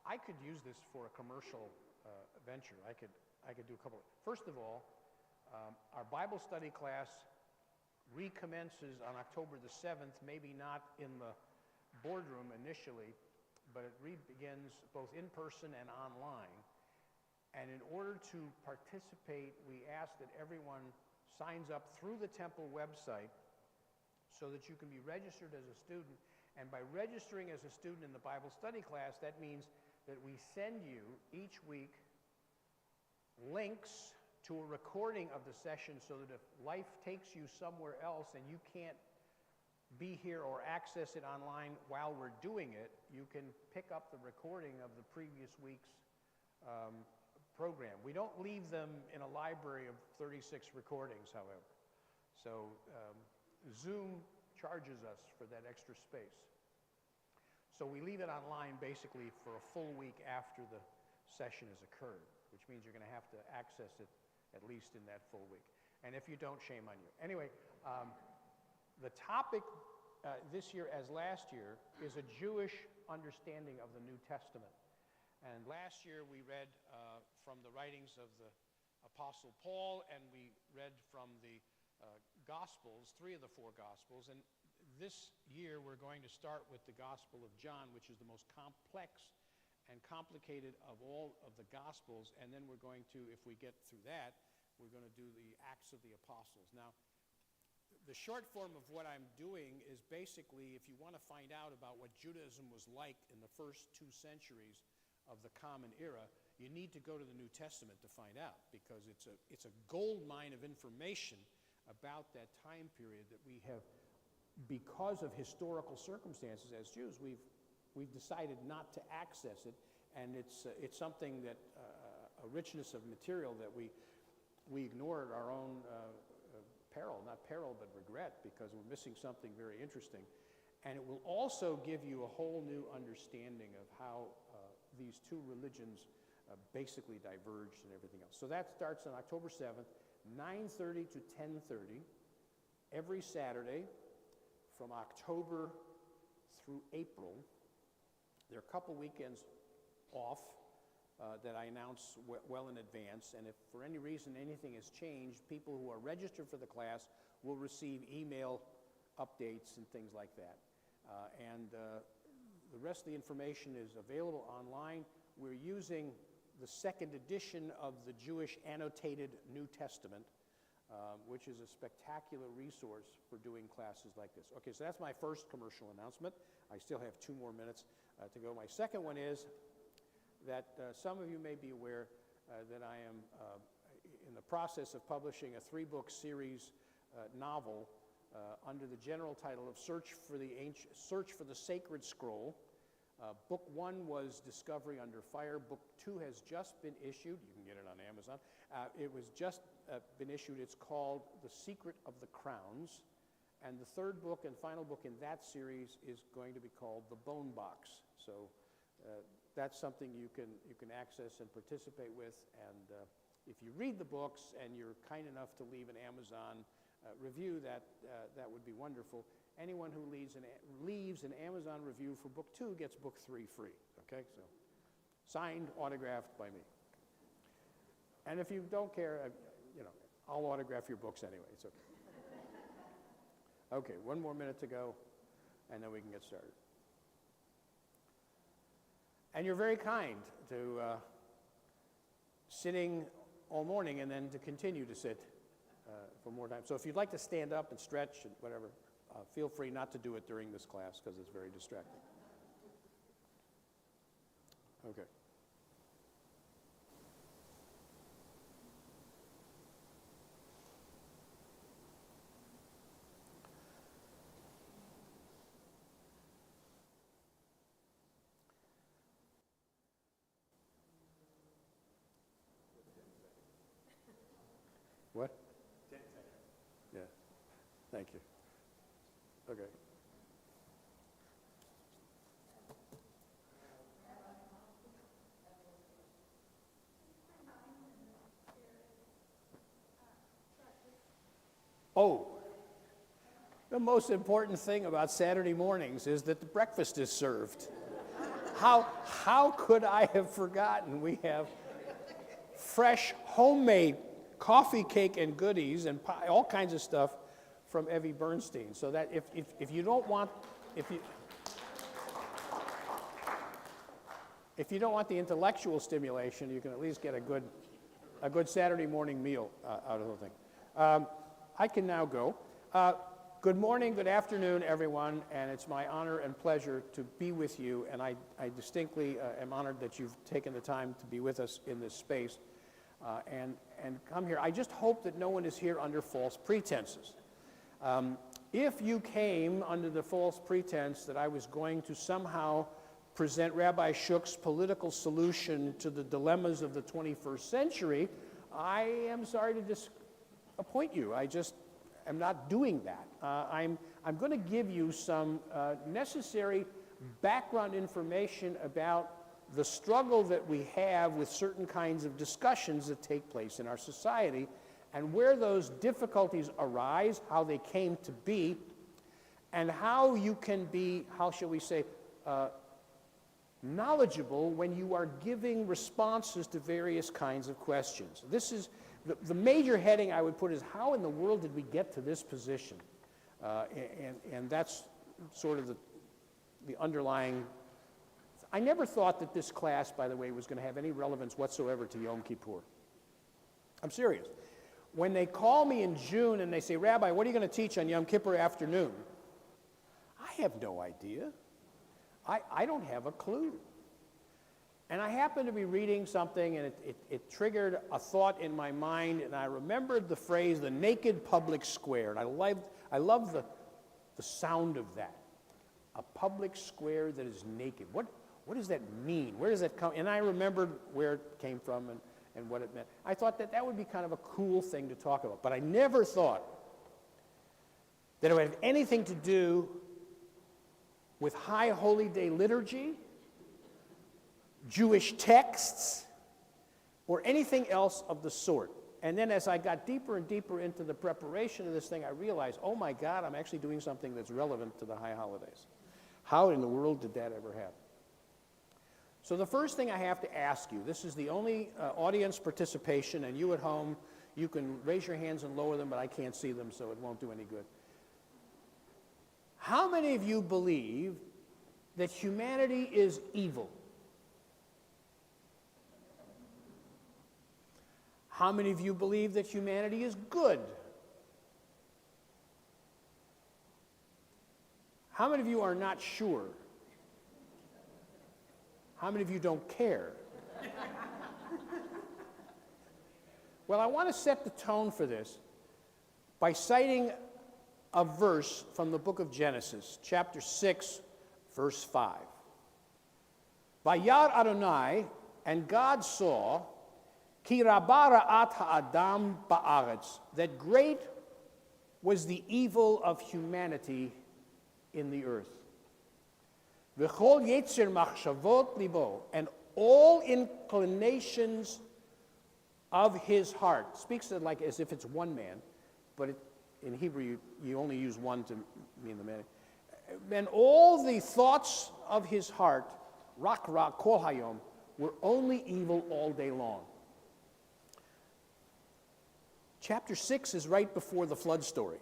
I could use this for a commercial venture. I could do a couple. First of all, our Bible study class recommences on October the 7th, maybe not in the boardroom initially, but it begins both in person and online. And in order to participate, we ask that everyone signs up through the temple website so that you can be registered as a student. And by registering as a student in the Bible study class, that means that we send you each week links to a recording of the session so that if life takes you somewhere else and you can't be here or access it online while we're doing it, you can pick up the recording of the previous week's program. We don't leave them in a library of 36 recordings, however. So Zoom charges us for that extra space. So we leave it online basically for a full week after the session has occurred, which means you're going to have to access it at least in that full week. And if you don't, shame on you. Anyway, the topic this year, as last year, is a Jewish understanding of the New Testament. And last year we read from the writings of the Apostle Paul, and we read from the Gospels, 3 of the 4 Gospels. And this year we're going to start with the Gospel of John, which is the most complex and complicated of all of the Gospels. And then we're going to, if we get through that, we're going to do the Acts of the Apostles. Now, the short form of what I'm doing is basically, if you want to find out about what Judaism was like in the first 2 centuries of the Common Era, you need to go to the New Testament to find out, because it's a gold mine of information about that time period that we have, because of historical circumstances as Jews, we've decided not to access it, and it's something that a richness of material that we ignore at our own peril, not peril, but regret, because we're missing something very interesting. And it will also give you a whole new understanding of how these 2 religions basically diverged and everything else. So that starts on October 7th, 9:30 to 10:30, every Saturday from October through April. There are a couple weekends off that I announce well in advance, and if for any reason anything has changed, people who are registered for the class will receive email updates and things like that. The rest of the information is available online. We're using the 2nd edition of the Jewish Annotated New Testament, which is a spectacular resource for doing classes like this. Okay, so that's my first commercial announcement. I still have 2 more minutes to go. My second one is that some of you may be aware that I am in the process of publishing a 3-book series novel under the general title of Search for the Sacred Scroll. Book 1 was Discovery Under Fire. Book 2 has just been issued. You can get it on Amazon. It was just been issued. It's called The Secret of the Crowns. And the 3rd book and final book in that series is going to be called The Bone Box. So that's something you can access and participate with. And if you read the books and you're kind enough to leave an Amazon review, that would be wonderful. Anyone who leaves an Amazon review for book 2 gets book 3 free. Okay, so signed, autographed by me. And if you don't care, I'll autograph your books anyway. It's okay. Okay, 1 more minute to go, and then we can get started. And you're very kind to sitting all morning and then to continue to sit for more time. So if you'd like to stand up and stretch and whatever, feel free not to do it during this class because it's very distracting. Okay. What? 10 seconds. Yeah. Thank you. Okay. Oh, the most important thing about Saturday mornings is that the breakfast is served. How could I have forgotten? We have fresh homemade coffee cake and goodies and pie, all kinds of stuff from Evie Bernstein. So that if you don't want if you don't want the intellectual stimulation, you can at least get a good Saturday morning meal out of the thing. I can now go. Good morning, good afternoon, everyone, and it's my honor and pleasure to be with you, and I distinctly am honored that you've taken the time to be with us in this space and come here. I just hope that no one is here under false pretenses. If you came under the false pretense that I was going to somehow present Rabbi Shook's political solution to the dilemmas of the 21st century, I am sorry to disappoint you. I just am not doing that. I'm going to give you some necessary background information about the struggle that we have with certain kinds of discussions that take place in our society and where those difficulties arise, how they came to be, and how you can be, how shall we say, knowledgeable when you are giving responses to various kinds of questions. This is the major heading I would put is how in the world did we get to this position? And that's sort of the underlying. I never thought that this class, by the way, was going to have any relevance whatsoever to Yom Kippur. I'm serious. When they call me in June and they say, Rabbi, what are you going to teach on Yom Kippur afternoon? I have no idea. I don't have a clue. And I happened to be reading something, and it triggered a thought in my mind, and I remembered the phrase, the naked public square. And I love the sound of that. A public square that is naked. What does that mean? Where does that come? And I remembered where it came from and what it meant. I thought that would be kind of a cool thing to talk about. But I never thought that it would have anything to do with High Holy Day liturgy, Jewish texts, or anything else of the sort. And then as I got deeper and deeper into the preparation of this thing, I realized, oh my God, I'm actually doing something that's relevant to the high holidays. How in the world did that ever happen? So the first thing I have to ask you, this is the only audience participation, and you at home, you can raise your hands and lower them, but I can't see them, so it won't do any good. How many of you believe that humanity is evil? How many of you believe that humanity is good? How many of you are not sure? How many of you don't care? Well, I want to set the tone for this by citing a verse from the book of Genesis, chapter 6, verse 5. Vayar Adonai, and God saw, ki rabba ra'at ha'adam ba'aretz, that great was the evil of humanity in the earth. V'chol yetzer machshavot libo, and all inclinations of his heart. Speaks it like as if it's one man, but in Hebrew you only use one to mean the man. And all the thoughts of his heart, rak kol hayom, were only evil all day long. Chapter 6 is right before the flood story.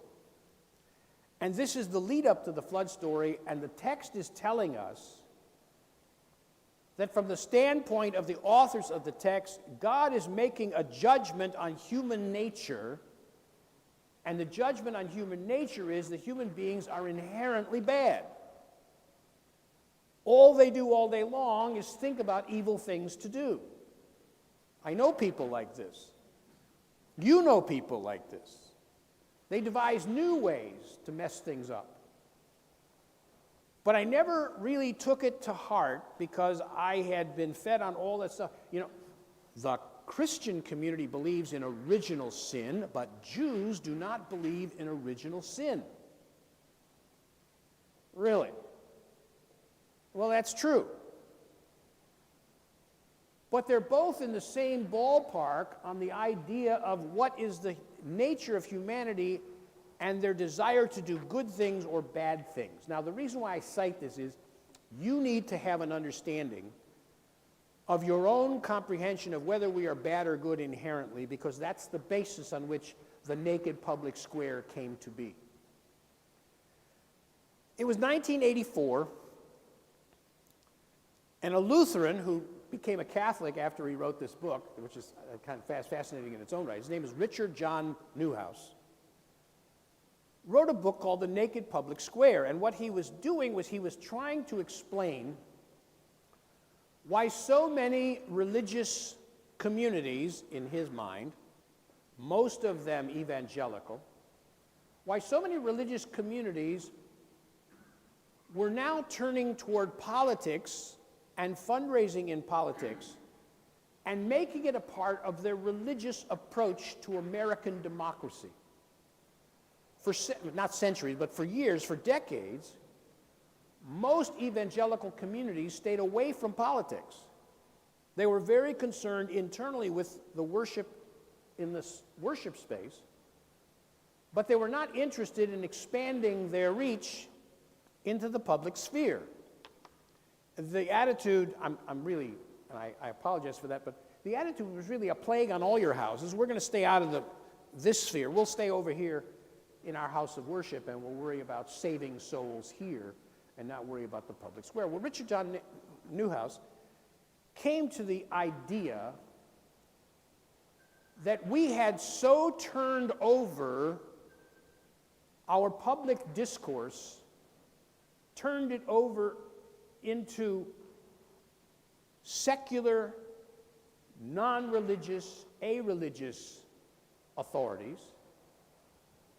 And this is the lead up to the flood story, and the text is telling us that from the standpoint of the authors of the text, God is making a judgment on human nature, and the judgment on human nature is that human beings are inherently bad. All they do all day long is think about evil things to do. I know people like this. You know people like this. They devise new ways to mess things up. But I never really took it to heart because I had been fed on all that stuff. You know, the Christian community believes in original sin, but Jews do not believe in original sin. Really? Well, that's true. But they're both in the same ballpark on the idea of what is the nature of humanity and their desire to do good things or bad things. Now, the reason why I cite this is you need to have an understanding of your own comprehension of whether we are bad or good inherently, because that's the basis on which the naked public square came to be. It was 1984, and a Lutheran who became a Catholic after he wrote this book, which is kind of fascinating in its own right, his name is Richard John Neuhaus, wrote a book called The Naked Public Square. And what he was doing was he was trying to explain why so many religious communities, in his mind, most of them evangelical, why so many religious communities were now turning toward politics and fundraising in politics and making it a part of their religious approach to American democracy. For not centuries, but for years, for decades, most evangelical communities stayed away from politics. They were very concerned internally with the worship in the worship space, but they were not interested in expanding their reach into the public sphere. The attitude, I'm really, and I apologize for that, but the attitude was really a plague on all your houses. We're going to stay out of this sphere. We'll stay over here in our house of worship, and we'll worry about saving souls here and not worry about the public square. Well, Richard John Neuhaus came to the idea that we had so turned over our public discourse, turned it over into secular, non-religious, a-religious authorities,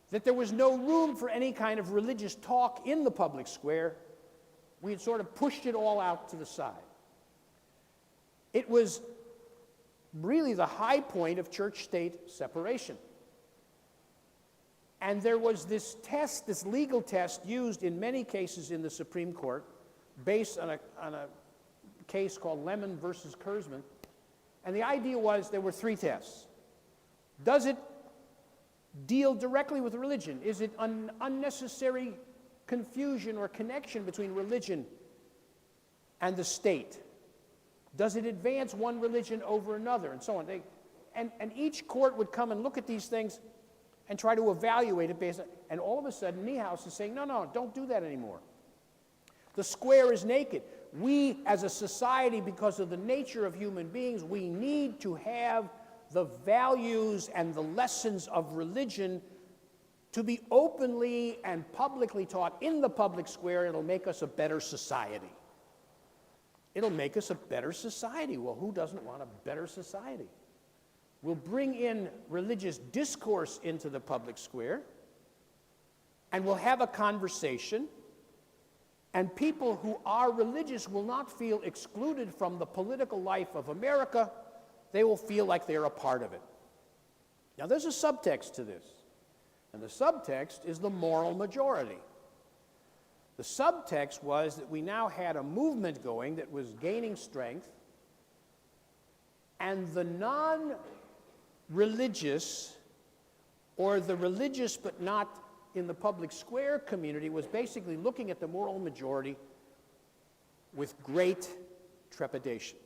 that there was no room for any kind of religious talk in the public square. We had sort of pushed it all out to the side. It was really the high point of church-state separation. And there was this test, this legal test, used in many cases in the Supreme Court, based on a case called Lemon versus Kurzman. And the idea was there were three tests. Does it deal directly with religion? Is it an unnecessary confusion or connection between religion and the state? Does it advance one religion over another? And so on. And each court would come and look at these things and try to evaluate it based on, and all of a sudden Neuhaus is saying, no, don't do that anymore. The square is naked. We, as a society, because of the nature of human beings, we need to have the values and the lessons of religion to be openly and publicly taught in the public square. It'll make us a better society. It'll make us a better society. Well, who doesn't want a better society? We'll bring in religious discourse into the public square, and we'll have a conversation, and people who are religious will not feel excluded from the political life of America. They will feel like they're a part of it. Now, there's a subtext to this, and the subtext is the moral majority. The subtext was that we now had a movement going that was gaining strength, and the non-religious, or the religious but not in the public square community, was basically looking at the moral majority with great trepidation.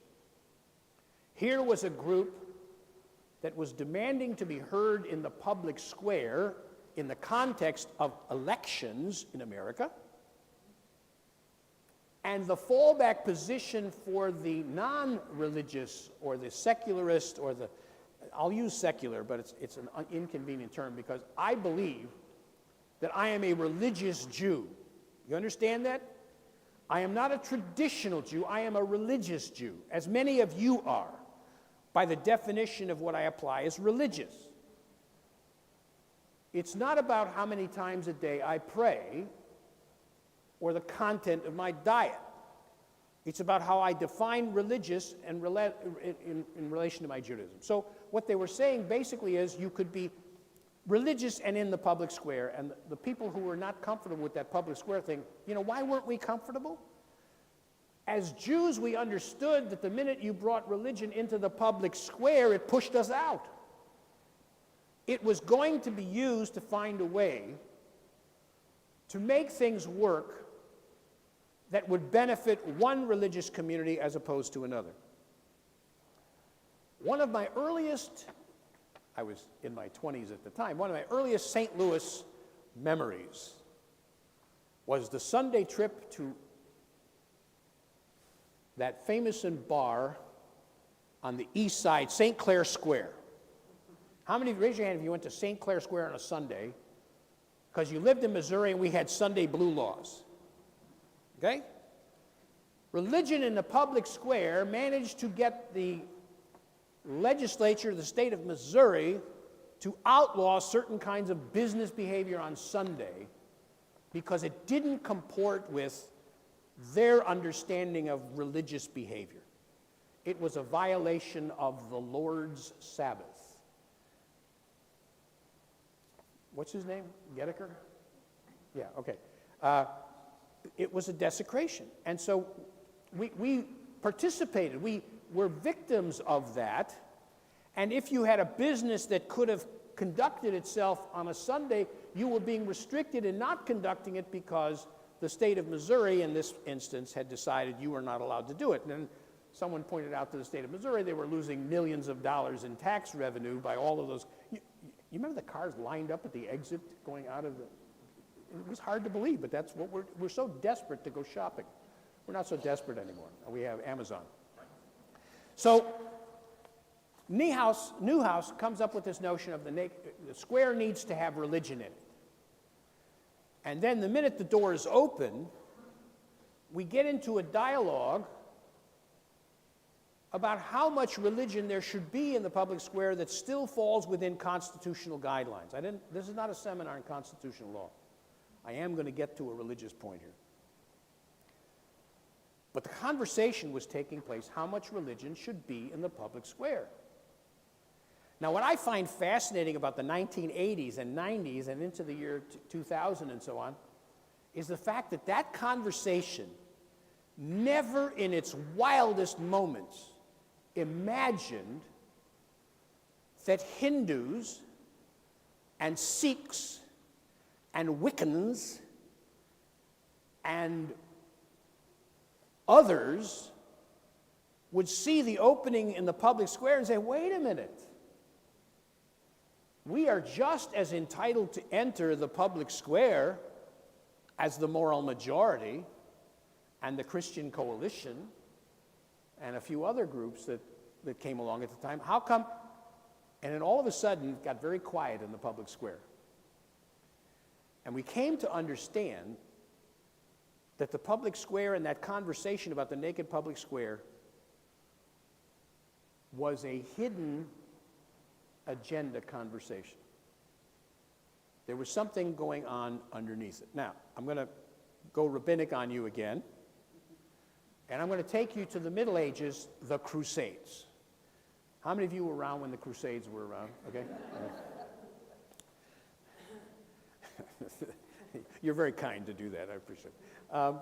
Here was a group that was demanding to be heard in the public square in the context of elections in America. And the fallback position for the non-religious or the secularist or the, I'll use secular, but it's an inconvenient term because I believe that I am a religious Jew. You understand that? I am not a traditional Jew, I am a religious Jew, as many of you are, by the definition of what I apply as religious. It's not about how many times a day I pray or the content of my diet. It's about how I define religious and in relation to my Judaism. So what they were saying basically is you could be religious and in the public square, and the people who were not comfortable with that public square thing, you know, why weren't we comfortable? As Jews, we understood that the minute you brought religion into the public square, it pushed us out. It was going to be used to find a way to make things work that would benefit one religious community as opposed to another. One of my earliest, I was in my 20s at the time, one of my earliest St. Louis memories was the Sunday trip to that famous bar on the east side, St. Clair Square. How many of you, raise your hand if you went to St. Clair Square on a Sunday, because you lived in Missouri and we had Sunday blue laws. Okay? Religion in the public square managed to get the legislature of the state of Missouri to outlaw certain kinds of business behavior on Sunday because it didn't comport with their understanding of religious behavior. It was a violation of the Lord's Sabbath. What's his name? Geddeker? Yeah, okay. It was a desecration. And so we participated. We were victims of that. And if you had a business that could have conducted itself on a Sunday, you were being restricted in not conducting it because the state of Missouri, in this instance, had decided you were not allowed to do it. And then someone pointed out to the state of Missouri they were losing millions of dollars in tax revenue by all of those. You remember the cars lined up at the exit going out of the... It was hard to believe, but that's what we're so desperate to go shopping. We're not so desperate anymore. We have Amazon. So Newhouse comes up with this notion of the square needs to have religion in it. And then the minute the door is open, we get into a dialogue about how much religion there should be in the public square that still falls within constitutional guidelines. This is not a seminar in constitutional law. I am going to get to a religious point here. But the conversation was taking place how much religion should be in the public square. Now, what I find fascinating about the 1980s and 90s and into the year 2000 and so on is the fact that that conversation never in its wildest moments imagined that Hindus and Sikhs and Wiccans and others would see the opening in the public square and say, wait a minute, we are just as entitled to enter the public square as the moral majority and the Christian Coalition and a few other groups that came along at the time. How come? And then all of a sudden, it got very quiet in the public square. And we came to understand that the public square and that conversation about the naked public square was a hidden agenda conversation. There was something going on underneath it. Now, I'm going to go rabbinic on you again, and I'm going to take you to the Middle Ages, the Crusades. How many of you were around when the Crusades were around? Okay. You're very kind to do that. I appreciate it.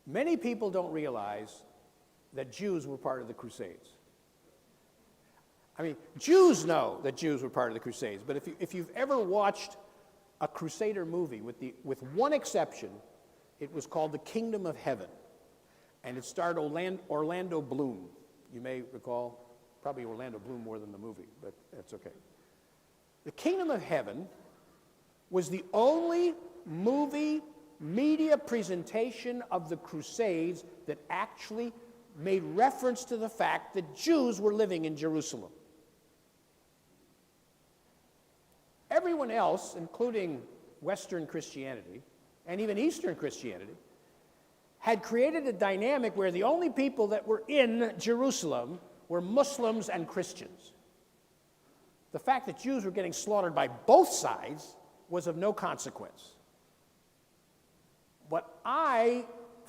Many people don't realize that Jews were part of the Crusades. I mean, Jews know that Jews were part of the Crusades, but if you've ever watched a Crusader movie, with one exception, it was called The Kingdom of Heaven, and it starred Orlando Bloom. You may recall, probably Orlando Bloom more than the movie, but that's okay. The Kingdom of Heaven was the only movie media presentation of the Crusades that actually made reference to the fact that Jews were living in Jerusalem. Everyone else, including Western Christianity and even Eastern Christianity, had created a dynamic where the only people that were in Jerusalem were Muslims and Christians. The fact that Jews were getting slaughtered by both sides was of no consequence. But I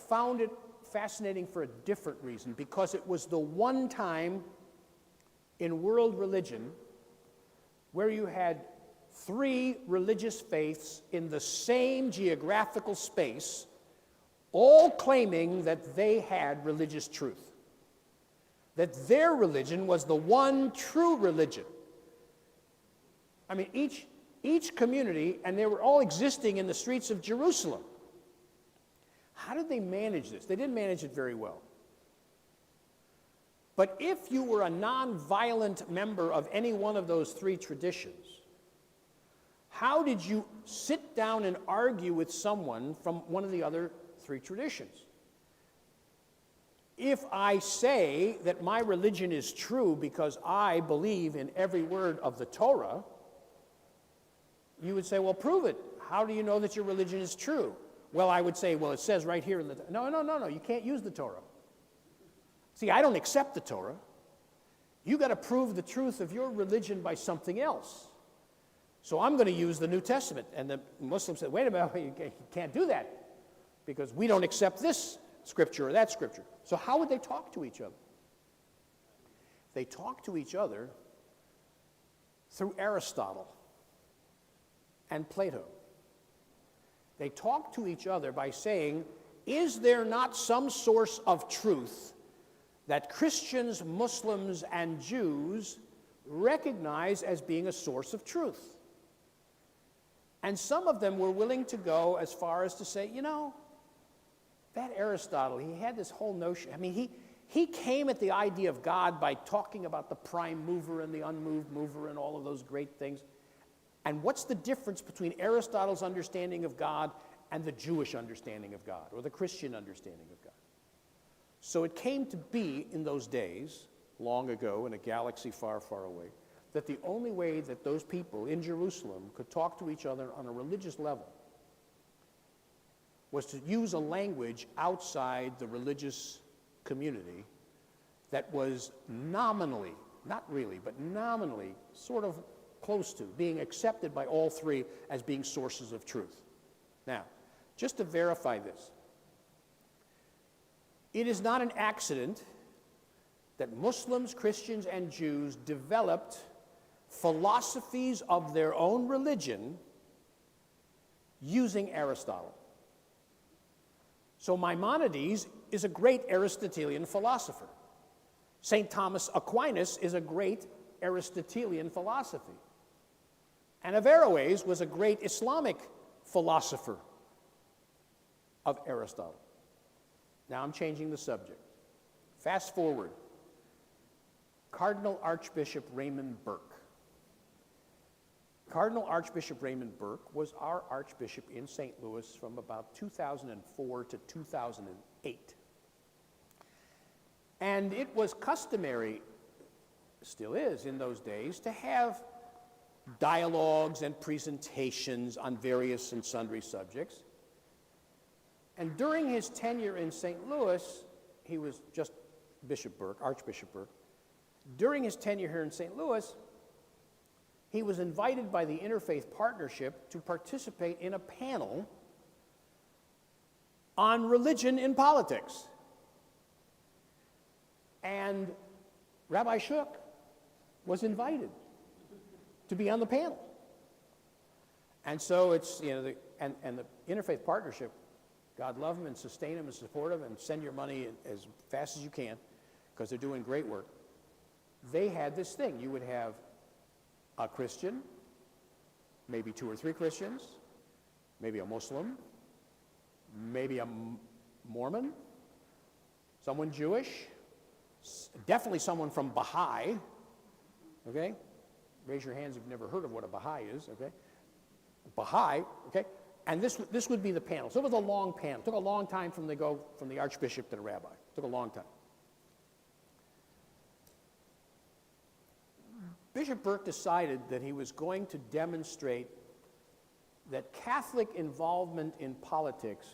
found it fascinating for a different reason, because it was the one time in world religion where you had three religious faiths in the same geographical space, all claiming that they had religious truth, that their religion was the one true religion. I mean, each community, and they were all existing in the streets of Jerusalem. How did they manage this? They didn't manage it very well. But if you were a nonviolent member of any one of those three traditions, how did you sit down and argue with someone from one of the other three traditions? If I say that my religion is true because I believe in every word of the Torah, you would say, well, prove it. How do you know that your religion is true? Well, I would say, well, it says right here in the... No, you can't use the Torah. See, I don't accept the Torah. You got to prove the truth of your religion by something else. So I'm going to use the New Testament. And the Muslims said, wait a minute, you can't do that because we don't accept this scripture or that scripture. So how would they talk to each other? They talked to each other through Aristotle and Plato. They talked to each other by saying, is there not some source of truth that Christians, Muslims, and Jews recognize as being a source of truth? And some of them were willing to go as far as to say, you know, that Aristotle, he had this whole notion. I mean, he came at the idea of God by talking about the prime mover and the unmoved mover and all of those great things. And what's the difference between Aristotle's understanding of God and the Jewish understanding of God, or the Christian understanding of God? So it came to be in those days, long ago in a galaxy far, far away, that the only way that those people in Jerusalem could talk to each other on a religious level was to use a language outside the religious community that was nominally, not really, but nominally sort of close to being accepted by all three as being sources of truth. Now, just to verify this, it is not an accident that Muslims, Christians, and Jews developed philosophies of their own religion using Aristotle. So Maimonides is a great Aristotelian philosopher. St. Thomas Aquinas is a great Aristotelian philosophy. And Averroes was a great Islamic philosopher of Aristotle. Now I'm changing the subject. Fast forward. Cardinal Archbishop Raymond Burke. Cardinal Archbishop Raymond Burke was our Archbishop in St. Louis from about 2004 to 2008. And it was customary, still is in those days, to have dialogues and presentations on various and sundry subjects. And during his tenure in St. Louis, he was just Bishop Burke, Archbishop Burke. During his tenure here in St. Louis, he was invited by the Interfaith Partnership to participate in a panel on religion in politics. And Rabbi Shook was invited to be on the panel. And so it's, you know, and the Interfaith Partnership, God love them and sustain them and support them and send your money as fast as you can because they're doing great work. They had this thing. You would have a Christian, maybe 2 or 3 Christians, maybe a Muslim, maybe a Mormon, someone Jewish, definitely someone from Baha'i, okay? Raise your hands if you've never heard of what a Baha'i is, okay? Baha'i, okay? And this would be the panel. So it was a long panel. It took a long time from the archbishop to the rabbi. It took a long time. Bishop Burke decided that he was going to demonstrate that Catholic involvement in politics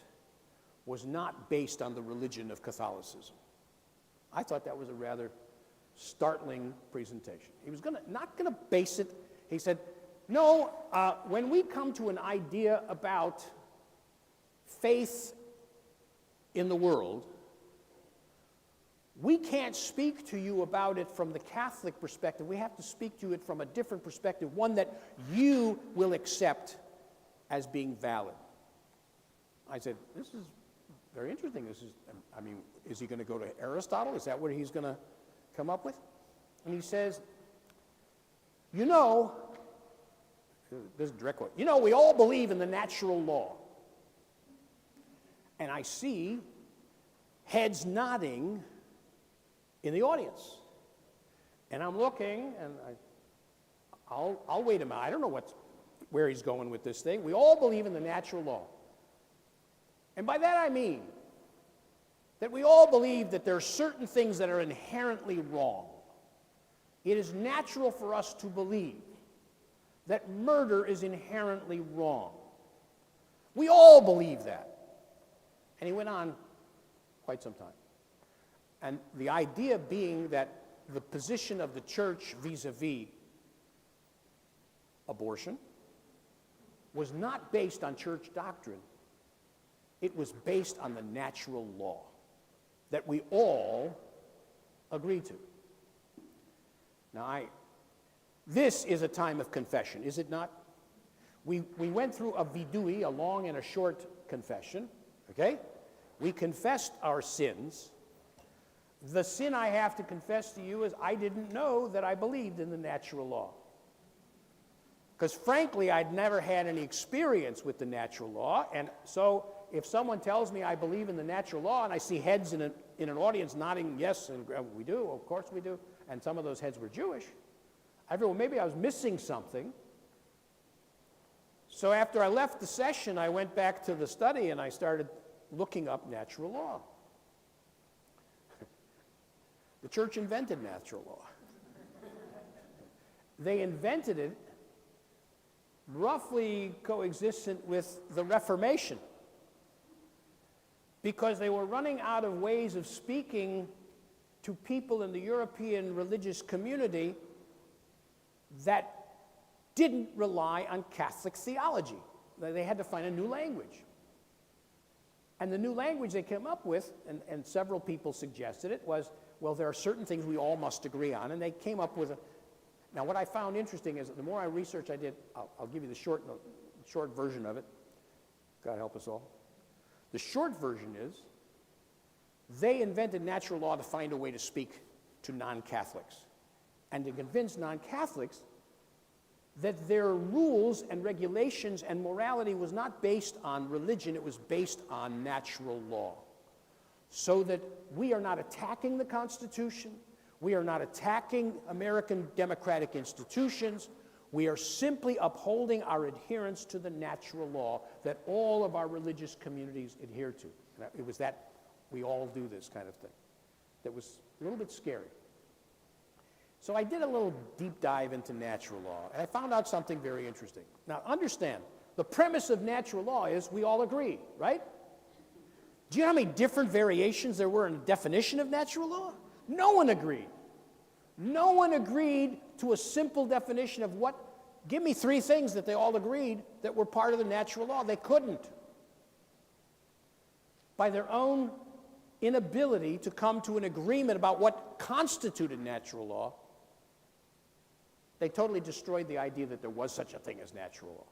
was not based on the religion of Catholicism. I thought that was a rather startling presentation. He was not going to base it. He said, no, when we come to an idea about faith in the world, we can't speak to you about it from the Catholic perspective. We have to speak to it from a different perspective, one that you will accept as being valid. I said, this is very interesting. I mean, is he going to go to Aristotle? Is that what he's going to come up with? And he says, you know, this is a direct quote, you know, we all believe in the natural law. and I see heads nodding in the audience. And I'm looking, and I'll wait a minute. I don't know where he's going with this thing. We all believe in the natural law. And by that I mean that we all believe that there are certain things that are inherently wrong. It is natural for us to believe that murder is inherently wrong. We all believe that. And he went on quite some time. And the idea being that the position of the church vis-a-vis abortion was not based on church doctrine. It was based on the natural law that we all agree to. Now, this is a time of confession, is it not? We went through a vidui, a long and a short confession, okay? We confessed our sins. The sin I have to confess to you is I didn't know that I believed in the natural law. Because frankly, I'd never had any experience with the natural law, and so if someone tells me I believe in the natural law and I see heads in an audience nodding yes, and we do, of course we do, and some of those heads were Jewish, I thought, well, maybe I was missing something. So after I left the session, I went back to the study and I started looking up natural law. The church invented natural law. They invented it roughly coexistent with the Reformation because they were running out of ways of speaking to people in the European religious community that didn't rely on Catholic theology. They had to find a new language. And the new language they came up with, and several people suggested it, was, well, there are certain things we all must agree on, and they came up with a... Now, what I found interesting is that the more research I did, I'll give you the short version of it. God help us all. The short version is, they invented natural law to find a way to speak to non-Catholics and to convince non-Catholics that their rules and regulations and morality was not based on religion, it was based on natural law. So that we are not attacking the Constitution, we are not attacking American democratic institutions, we are simply upholding our adherence to the natural law that all of our religious communities adhere to. And it was that we all do this kind of thing. That was a little bit scary. So I did a little deep dive into natural law, and I found out something very interesting. Now, understand, the premise of natural law is we all agree, right? Do you know how many different variations there were in the definition of natural law? No one agreed. No one agreed to a simple definition of what, give me three things that they all agreed that were part of the natural law. They couldn't. By their own inability to come to an agreement about what constituted natural law, they totally destroyed the idea that there was such a thing as natural law.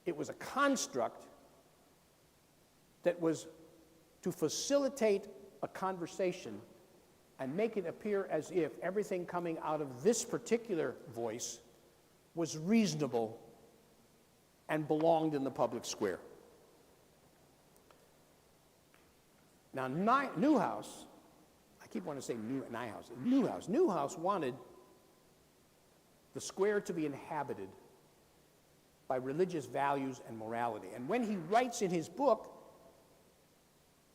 It was a construct that was to facilitate a conversation and make it appear as if everything coming out of this particular voice was reasonable and belonged in the public square. Now, Newhouse, I keep wanting to say Newhouse wanted the square to be inhabited by religious values and morality. And when he writes in his book,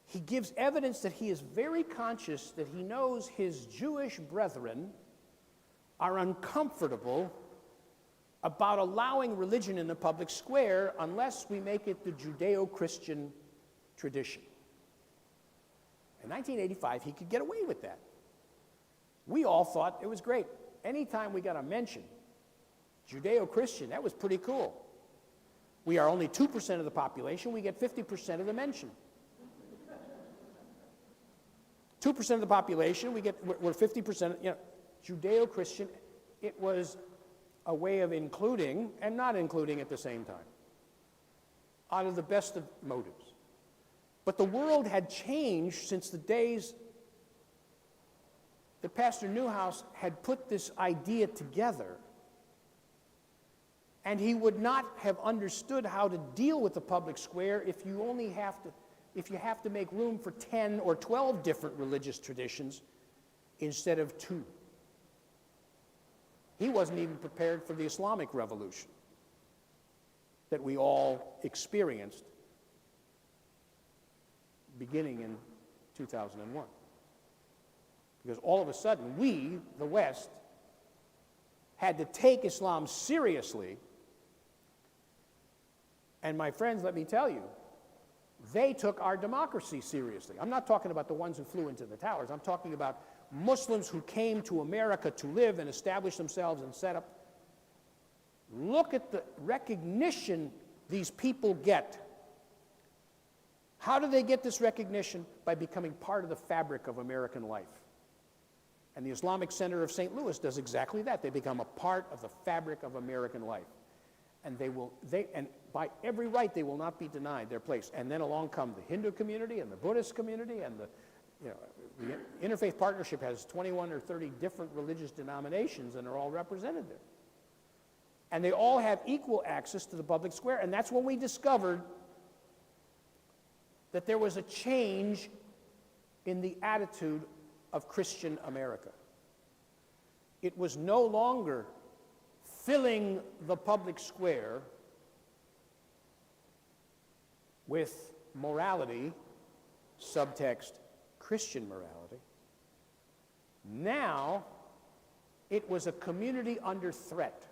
he gives evidence that he is very conscious that he knows his Jewish brethren are uncomfortable about allowing religion in the public square unless we make it the Judeo-Christian tradition. In 1985, he could get away with that. We all thought it was great. Anytime we got a mention, Judeo-Christian, that was pretty cool. We are only 2% of the population, we get 50% of the mention. 2% of the population, we're 50%, Judeo-Christian, it was a way of including and not including at the same time, out of the best of motives. But the world had changed since the days that Pastor Newhouse had put this idea together. And he would not have understood how to deal with the public square if you have to make room for 10 or 12 different religious traditions instead of 2. He wasn't even prepared for the Islamic Revolution that we all experienced beginning in 2001. Because all of a sudden, we, the West, had to take Islam seriously. And my friends, let me tell you, they took our democracy seriously. I'm not talking about the ones who flew into the towers. I'm talking about Muslims who came to America to live and establish themselves and set up. Look at the recognition these people get. How do they get this recognition? By becoming part of the fabric of American life. And the Islamic Center of St. Louis does exactly that. They become a part of the fabric of American life. And and by every right, they will not be denied their place. And then along come the Hindu community and the Buddhist community, and the Interfaith Partnership has 21 or 30 different religious denominations, and they're all represented there. And they all have equal access to the public square. And that's when we discovered that there was a change in the attitude of Christian America. It was no longer filling the public square with morality, subtext Christian morality. Now, it was a community under threat.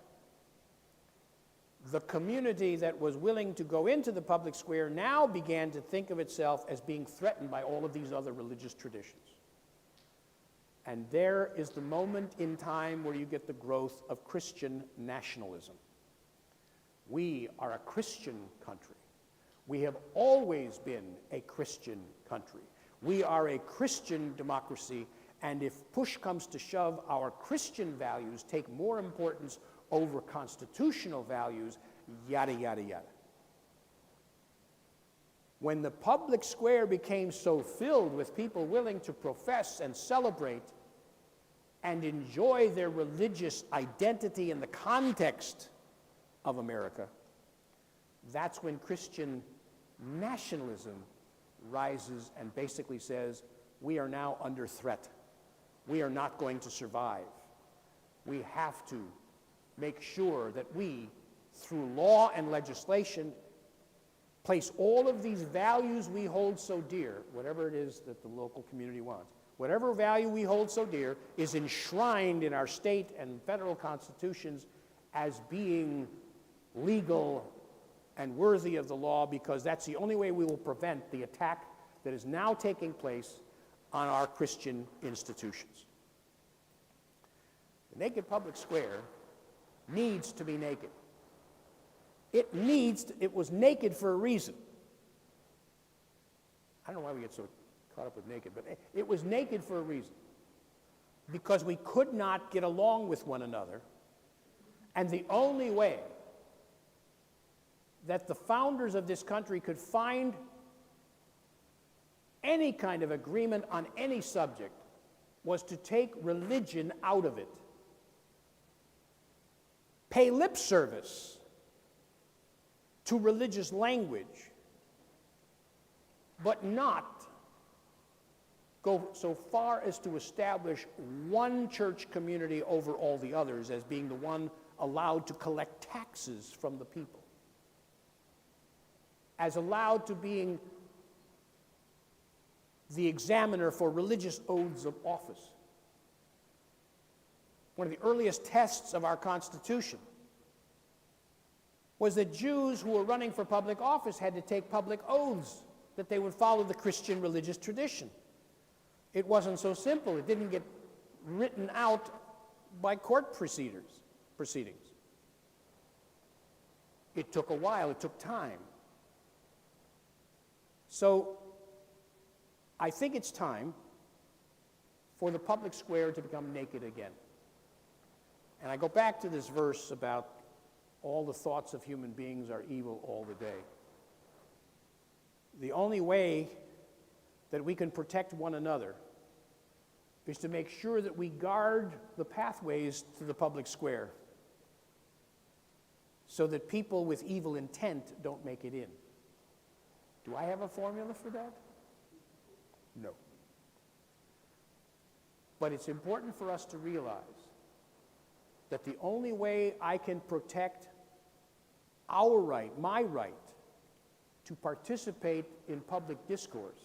The community that was willing to go into the public square now began to think of itself as being threatened by all of these other religious traditions. And there is the moment in time where you get the growth of Christian nationalism. We are a Christian country. We have always been a Christian country. We are a Christian democracy, and if push comes to shove, our Christian values take more importance over constitutional values, yada, yada, yada. When the public square became so filled with people willing to profess and celebrate and enjoy their religious identity in the context of America, that's when Christian nationalism rises and basically says, we are now under threat. We are not going to survive. We have to make sure that we, through law and legislation, place all of these values we hold so dear, whatever it is that the local community wants, whatever value we hold so dear is enshrined in our state and federal constitutions as being legal and worthy of the law, because that's the only way we will prevent the attack that is now taking place on our Christian institutions. The naked public square needs to be naked. It was naked for a reason. I don't know why we get so caught up with naked, but it was naked for a reason. Because we could not get along with one another, and the only way that the founders of this country could find any kind of agreement on any subject was to take religion out of it. Pay lip service to religious language, but not go so far as to establish one church community over all the others as being the one allowed to collect taxes from the people, as allowed to being the examiner for religious oaths of office. One of the earliest tests of our Constitution was that Jews who were running for public office had to take public oaths that they would follow the Christian religious tradition. It wasn't so simple. It didn't get written out by court proceedings. It took a while. It took time. So I think it's time for the public square to become naked again. And I go back to this verse about all the thoughts of human beings are evil all the day. The only way that we can protect one another is to make sure that we guard the pathways to the public square. so that people with evil intent don't make it in. Do I have a formula for that? No. But it's important for us to realize that the only way I can protect our right, my right, to participate in public discourse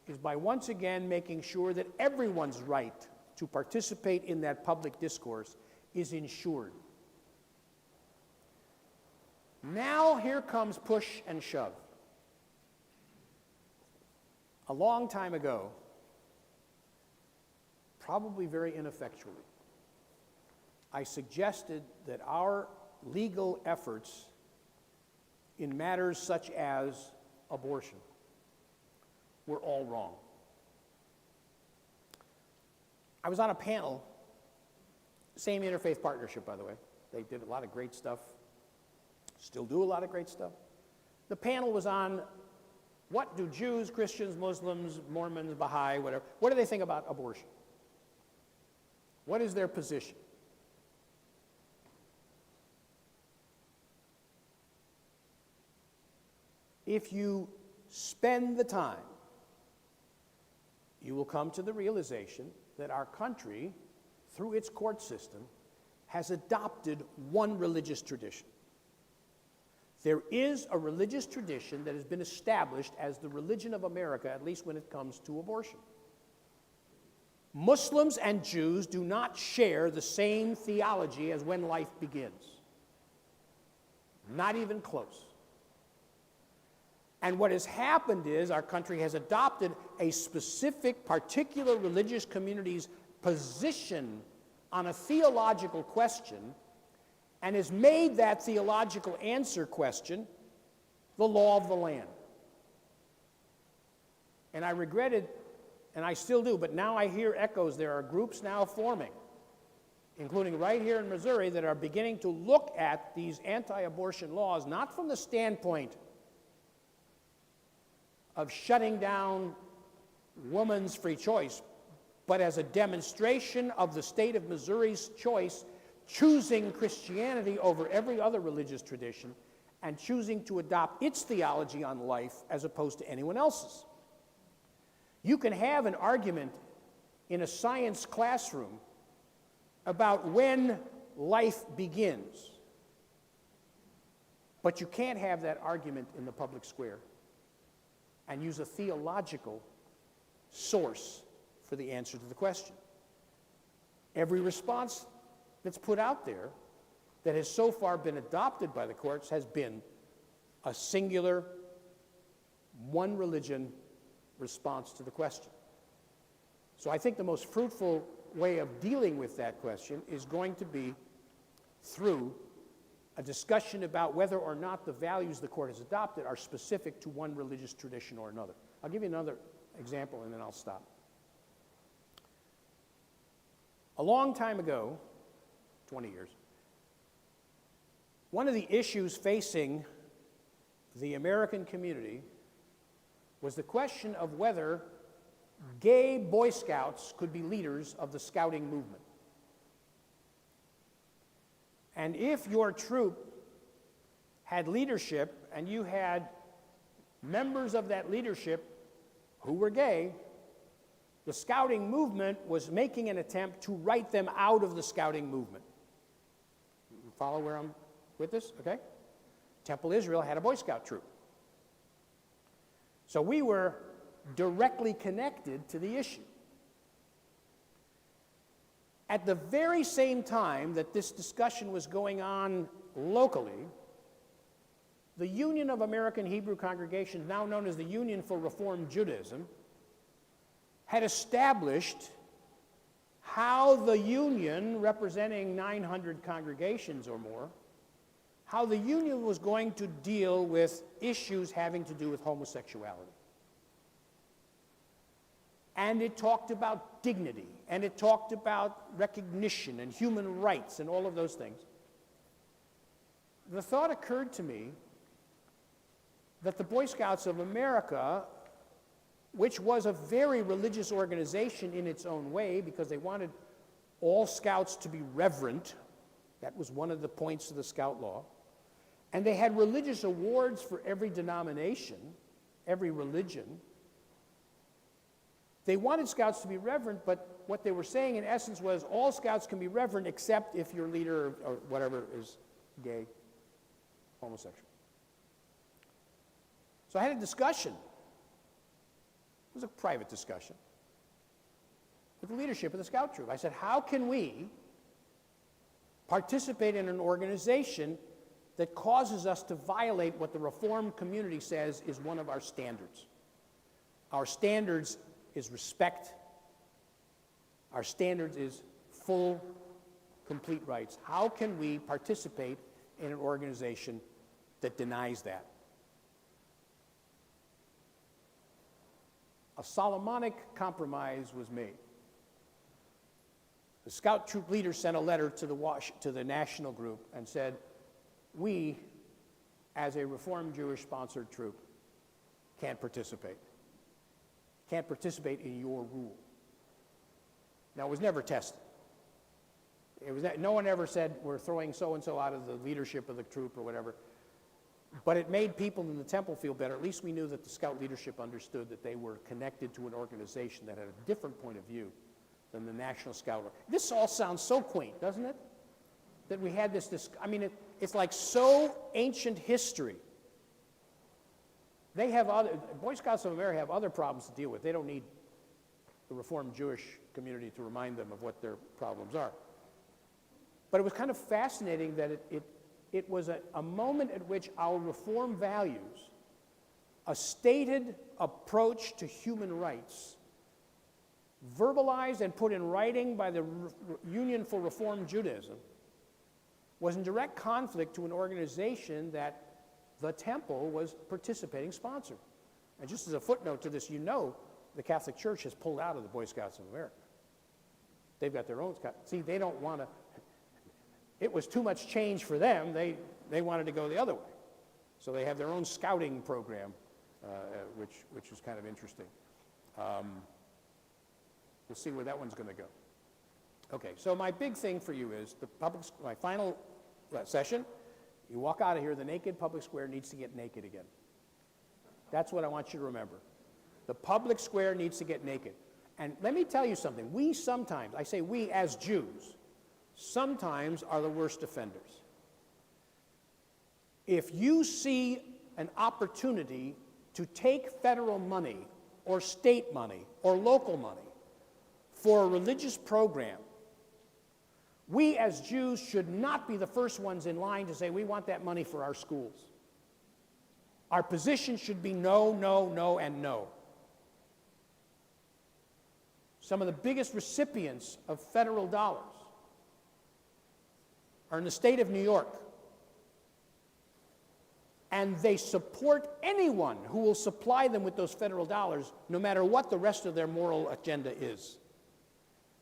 is by once again making sure that everyone's right to participate in that public discourse is ensured. Now here comes push and shove. A long time ago, probably very ineffectually, I suggested that our legal efforts in matters such as abortion were all wrong. I was on a panel, same interfaith partnership, by the way. They did a lot of great stuff, still do a lot of great stuff. The panel was on what do Jews, Christians, Muslims, Mormons, Baha'i, whatever, what do they think about abortion? What is their position? If you spend the time, you will come to the realization that our country, through its court system, has adopted one religious tradition. There is a religious tradition that has been established as the religion of America, at least when it comes to abortion. Muslims and Jews do not share the same theology as when life begins. Not even close. And what has happened is our country has adopted a specific, particular religious community's position on a theological question and has made that theological answer question the law of the land. And I regretted, and I still do, but now I hear echoes. There are groups now forming, including right here in Missouri, that are beginning to look at these anti-abortion laws, not from the standpoint of shutting down woman's free choice, but as a demonstration of the state of Missouri's choice, choosing Christianity over every other religious tradition and choosing to adopt its theology on life as opposed to anyone else's. You can have an argument in a science classroom about when life begins, but you can't have that argument in the public square and use a theological source for the answer to the question. Every response that's put out there that has so far been adopted by the courts has been a singular, one religion response to the question. So I think the most fruitful way of dealing with that question is going to be through a discussion about whether or not the values the court has adopted are specific to one religious tradition or another. I'll give you another example and then I'll stop. A long time ago, 20 years, one of the issues facing the American community was the question of whether gay Boy Scouts could be leaders of the scouting movement. And if your troop had leadership and you had members of that leadership who were gay, the scouting movement was making an attempt to write them out of the scouting movement. You follow where I'm with this? Okay? Temple Israel had a Boy Scout troop. So we were directly connected to the issue. At the very same time that this discussion was going on locally, the Union of American Hebrew Congregations, now known as the Union for Reform Judaism, had established how the union, representing 900 congregations or more, how the union was going to deal with issues having to do with homosexuality. And it talked about dignity, and it talked about recognition and human rights and all of those things. The thought occurred to me that the Boy Scouts of America, which was a very religious organization in its own way because they wanted all scouts to be reverent That was one of the points of the Scout Law. And they had religious awards for every denomination, every religion. They wanted Scouts to be reverent, but what they were saying in essence was all Scouts can be reverent except if your leader or whatever is gay, homosexual. So I had a discussion. It was a private discussion with the leadership of the Scout troop. I said, how can we participate in an organization that causes us to violate what the Reformed community says is one of our standards? Our standards is respect. Our standards is full, complete rights. How can we participate in an organization that denies that? A Solomonic compromise was made. The Scout troop leader sent a letter to the national group and said, we, as a Reformed Jewish-sponsored troop, can't participate. Can't participate in your rule. Now, it was never tested. No one ever said, we're throwing so-and-so out of the leadership of the troop or whatever. But it made people in the temple feel better. At least we knew that the Scout leadership understood that they were connected to an organization that had a different point of view than the National Scout. This all sounds so quaint, doesn't it? That we had this I mean, it's like so ancient history. They have Boy Scouts of America have other problems to deal with. They don't need the Reformed Jewish community to remind them of what their problems are. But it was kind of fascinating that it was a moment at which our Reformed values, a stated approach to human rights, verbalized and put in writing by the Union for Reformed Judaism, was in direct conflict to an organization that the temple was participating sponsor. And just as a footnote to this, you know the Catholic Church has pulled out of the Boy Scouts of America. They've got their own Scouts. See, they don't want to, it was too much change for them. They wanted to go the other way. So they have their own scouting program, which is kind of interesting. We'll see where that one's going to go. Okay, so my big thing for you is my final session. You walk out of here, the naked public square needs to get naked again. That's what I want you to remember. The public square needs to get naked. And let me tell you something. We sometimes, I say we as Jews, sometimes are the worst offenders. If you see an opportunity to take federal money or state money or local money for a religious program, we as Jews should not be the first ones in line to say we want that money for our schools. Our position should be no, no, no, and no. Some of the biggest recipients of federal dollars are in the state of New York. And they support anyone who will supply them with those federal dollars, no matter what the rest of their moral agenda is.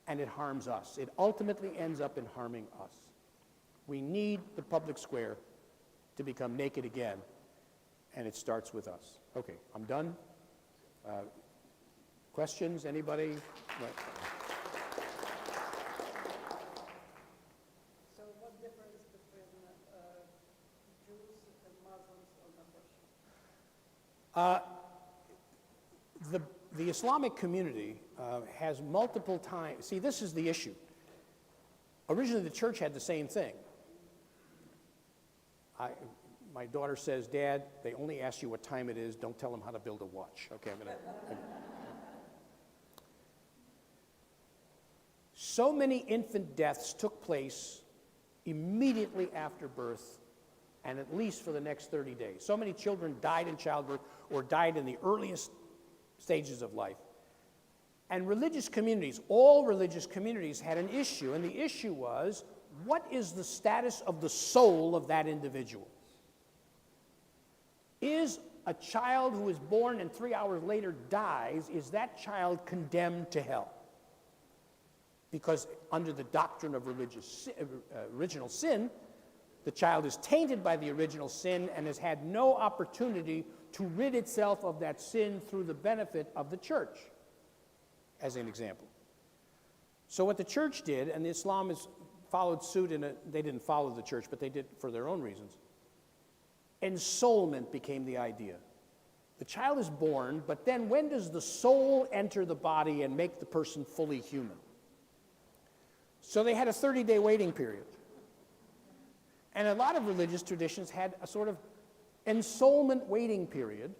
And it harms us. It ultimately ends up in harming us. We need the public square to become naked again, and it starts with us. Okay, I'm done. Questions, anybody? No. So what difference between Jews and Muslims on abortion? The Islamic community has multiple times. See, this is the issue. Originally, the church had the same thing. My daughter says, Dad, they only ask you what time it is. Don't tell them how to build a watch. Okay, I'm going to. So many infant deaths took place immediately after birth, and at least for the next 30 days. So many children died in childbirth or died in the earliest stages of life. And religious communities, all religious communities had an issue, and the issue was, what is the status of the soul of that individual? Is a child who is born and 3 hours later dies, is that child condemned to hell? Because under the doctrine of original sin, the child is tainted by the original sin and has had no opportunity to rid itself of that sin through the benefit of the church, as an example. So what the church did, and Islam is followed suit they didn't follow the church, but they did for their own reasons. Ensoulment became the idea. The child is born, but then when does the soul enter the body and make the person fully human? So they had a 30-day waiting period. And a lot of religious traditions had a sort of ensoulment waiting period.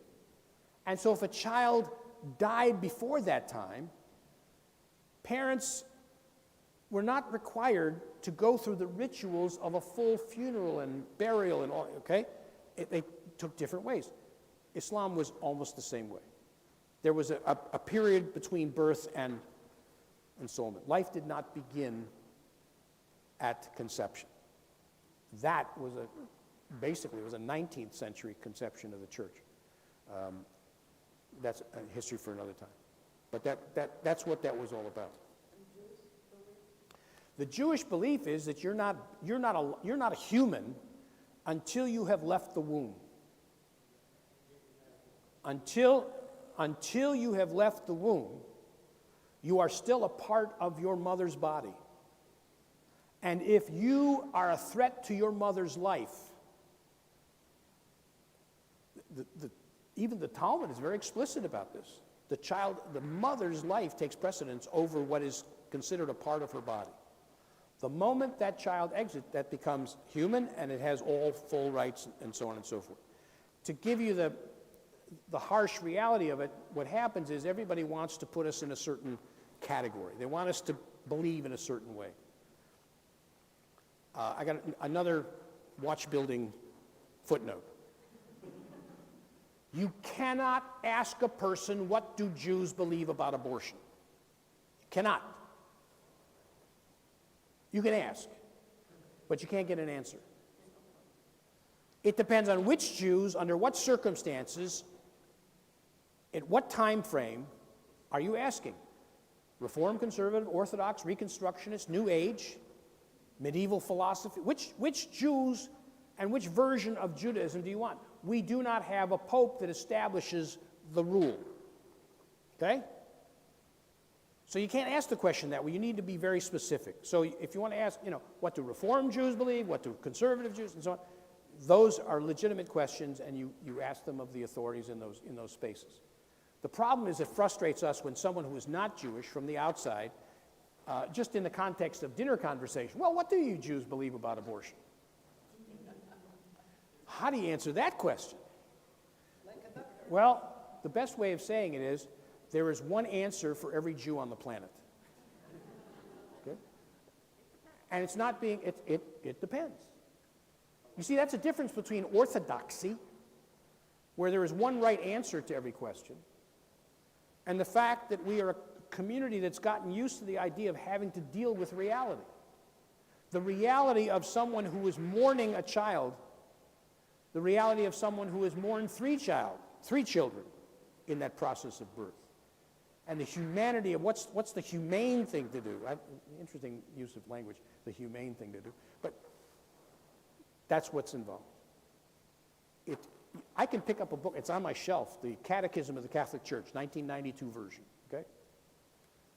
And so if a child died before that time, parents were not required to go through the rituals of a full funeral and burial and all, okay? They took different ways. Islam was almost the same way. There was a period between birth and ensoulment. Life did not begin at conception. That was basically a 19th century conception of the church. That's a history for another time. But that's what that was all about. The Jewish belief is that you're not a human until you have left the womb. Until you have left the womb, you are still a part of your mother's body. And if you are a threat to your mother's life, even the Talmud is very explicit about this. The mother's life takes precedence over what is considered a part of her body. The moment that child exits, that becomes human and it has all full rights and so on and so forth. To give you the harsh reality of it, what happens is everybody wants to put us in a certain category. They want us to believe in a certain way. I got another watch-building footnote. You cannot ask a person, what do Jews believe about abortion? You cannot. You can ask, but you can't get an answer. It depends on which Jews, under what circumstances, at what time frame are you asking? Reform, conservative, Orthodox, Reconstructionist, New Age, medieval philosophy? Which Jews and which version of Judaism do you want? We do not have a pope that establishes the rule. Okay? So you can't ask the question that way. You need to be very specific. So if you want to ask, what do Reform Jews believe? What do conservative Jews, and so on? Those are legitimate questions, and you ask them of the authorities in those spaces. The problem is it frustrates us when someone who is not Jewish from the outside, just in the context of dinner conversation, well, what do you Jews believe about abortion? How do you answer that question? Well, the best way of saying it is, there is one answer for every Jew on the planet. Okay? And it's not being, it depends. You see, that's a difference between orthodoxy, where there is one right answer to every question, and the fact that we are a community that's gotten used to the idea of having to deal with reality. The reality of someone who is mourning a child, the reality of someone who has mourned three children in that process of birth. And the humanity of what's the humane thing to do. Interesting use of language, the humane thing to do. But that's what's involved. I can pick up a book, it's on my shelf, the Catechism of the Catholic Church, 1992 version, okay?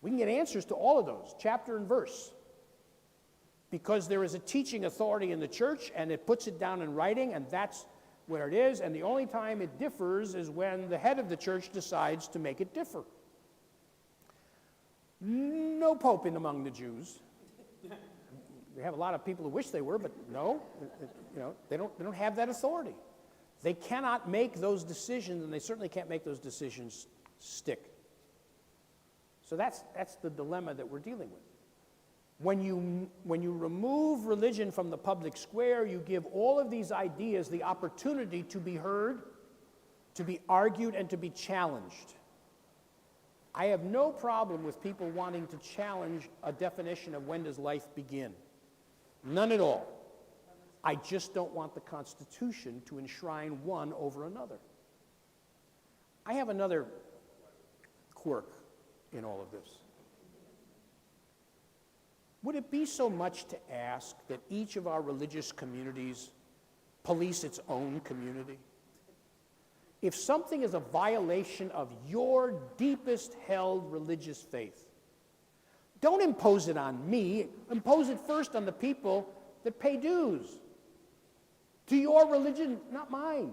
We can get answers to all of those, chapter and verse, because there is a teaching authority in the church, and it puts it down in writing, and that's where it is, and the only time it differs is when the head of the church decides to make it differ. No pope in among the Jews. We have a lot of people who wish they were, but no, they don't have that authority. They cannot make those decisions, and they certainly can't make those decisions stick. So that's the dilemma that we're dealing with. When you remove religion from the public square, you give all of these ideas the opportunity to be heard, to be argued, and to be challenged. I have no problem with people wanting to challenge a definition of when does life begin. None at all. I just don't want the Constitution to enshrine one over another. I have another quirk in all of this. Would it be so much to ask that each of our religious communities police its own community? If something is a violation of your deepest held religious faith, Don't impose it on me. Impose it first on the people that pay dues to your religion, not mine.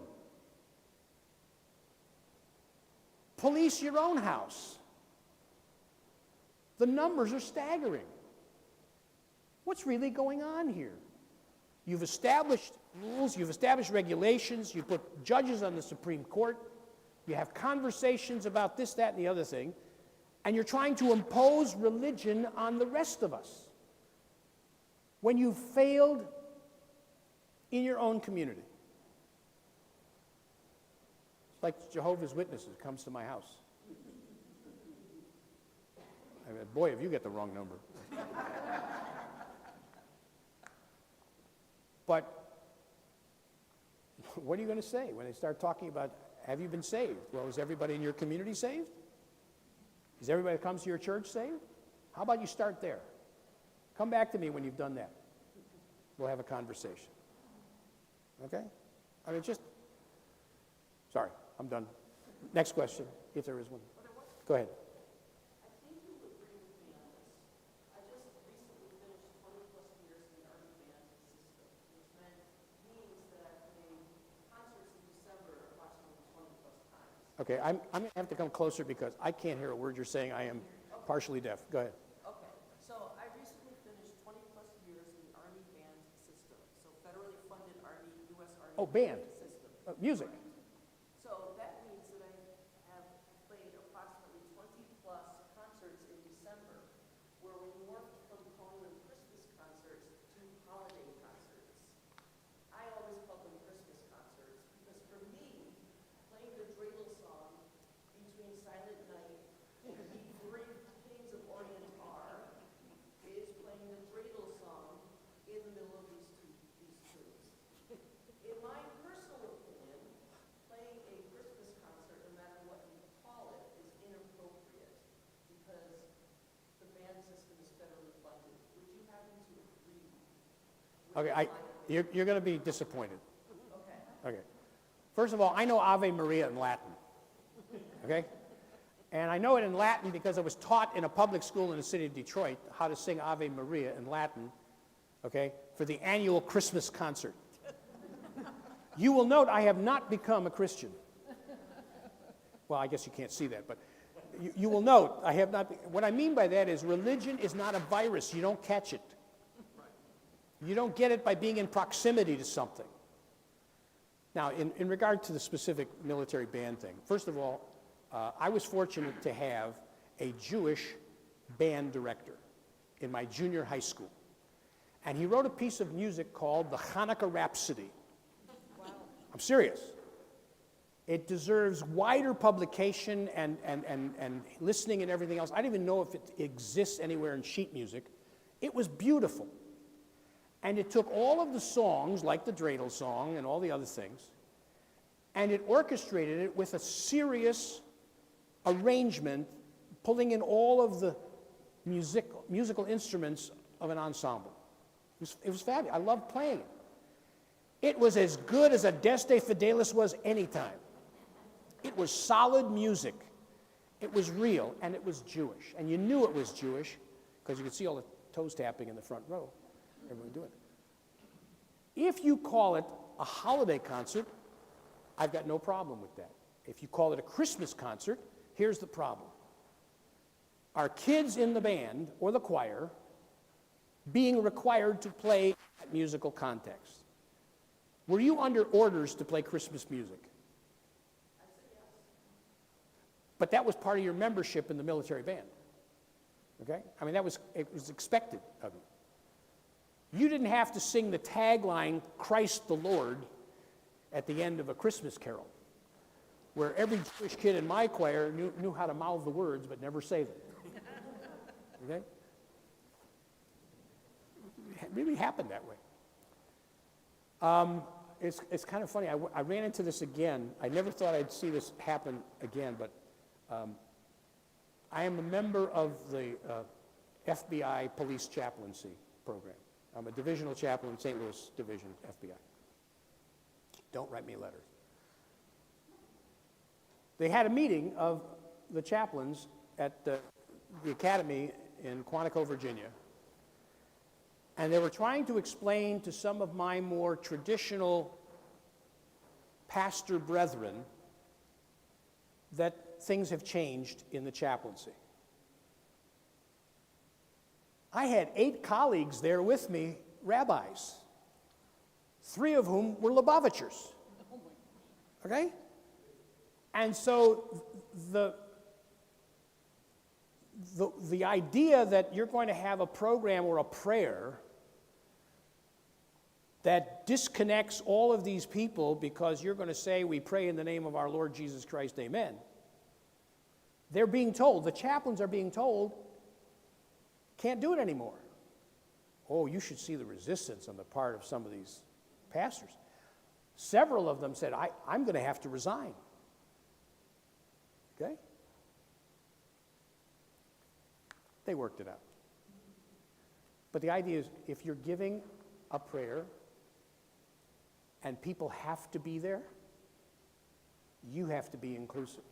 Police your own house. The numbers are staggering. What's really going on here? You've established rules, you've established regulations, you put judges on the Supreme Court, you have conversations about this, that, and the other thing, and you're trying to impose religion on the rest of us when you've failed in your own community. It's like Jehovah's Witnesses comes to my house. I mean, boy, if you get the wrong number. But what are you going to say when they start talking about, have you been saved? Well, is everybody in your community saved? Is everybody that comes to your church saved? How about you start there? Come back to me when you've done that. We'll have a conversation. Okay? I mean, just, sorry, I'm done. Next question, if there is one. Go ahead. I think you would agree with me on this. I just recently finished 20-plus years in the Army band system, which means that I've played concerts in December approximately 20-plus times. Okay, I'm going to have to come closer because I can't hear a word you're saying. I am partially deaf. Go ahead. Okay, so I recently finished 20-plus years in the Army band system, so federally funded Army, U.S. Army Oh, band. system. Music. So that means that I have played approximately 20-plus concerts in December, where we morphed from calling them Christmas concerts to holiday concerts. I always call them Christmas concerts because for me, playing the dreidel song between Silent Night and the three Kings of Orient are is playing the dreidel song in the middle of these tunes. In my personal opinion, playing a Christmas concert, no matter what you call it, is inappropriate because the band system is federally funded. Would you happen to agree with Okay, you're going to be disappointed. Okay. Okay. First of all, I know Ave Maria in Latin. Okay? And I know it in Latin because I was taught in a public school in the city of Detroit how to sing Ave Maria in Latin, okay, for the annual Christmas concert. You will note I have not become a Christian. Well, I guess you can't see that, but you will note I have not. What I mean by that is religion is not a virus. You don't catch it. You don't get it by being in proximity to something. Now, in regard to the specific military band thing, first of all, I was fortunate to have a Jewish band director in my junior high school. And he wrote a piece of music called the Hanukkah Rhapsody. Wow. I'm serious. It deserves wider publication and listening and everything else. I don't even know if it exists anywhere in sheet music. It was beautiful. And it took all of the songs, like the dreidel song and all the other things, and it orchestrated it with a serious arrangement, pulling in all of the musical instruments of an ensemble. It was fabulous. I loved playing it. It was as good as Adeste Fidelis was anytime. It was solid music. It was real, and it was Jewish. And you knew it was Jewish because you could see all the toes tapping in the front row. Everyone doing it. If you call it a holiday concert, I've got no problem with that. If you call it a Christmas concert, here's the problem. Are kids in the band or the choir being required to play that musical context? Were you under orders to play Christmas music? I say yes. But that was part of your membership in the military band. Okay? I mean, it was expected of you. You didn't have to sing the tagline, Christ the Lord, at the end of a Christmas carol, where every Jewish kid in my choir knew how to mouth the words but never say them. Okay? It really happened that way. It's kind of funny. I ran into this again. I never thought I'd see this happen again, but I am a member of the FBI police chaplaincy program. I'm a divisional chaplain in St. Louis Division, FBI. Don't write me letters. They had a meeting of the chaplains at the academy in Quantico, Virginia. And they were trying to explain to some of my more traditional pastor brethren that things have changed in the chaplaincy. I had 8 colleagues there with me, rabbis, 3 of whom were Lubavitchers. Okay? And so the idea that you're going to have a program or a prayer that disconnects all of these people because you're going to say, we pray in the name of our Lord Jesus Christ, amen. They're being told, the chaplains are being told, can't do it anymore. Oh, you should see the resistance on the part of some of these pastors. Several of them said, I'm going to have to resign. Okay? They worked it out. But the idea is, if you're giving a prayer and people have to be there, you have to be inclusive.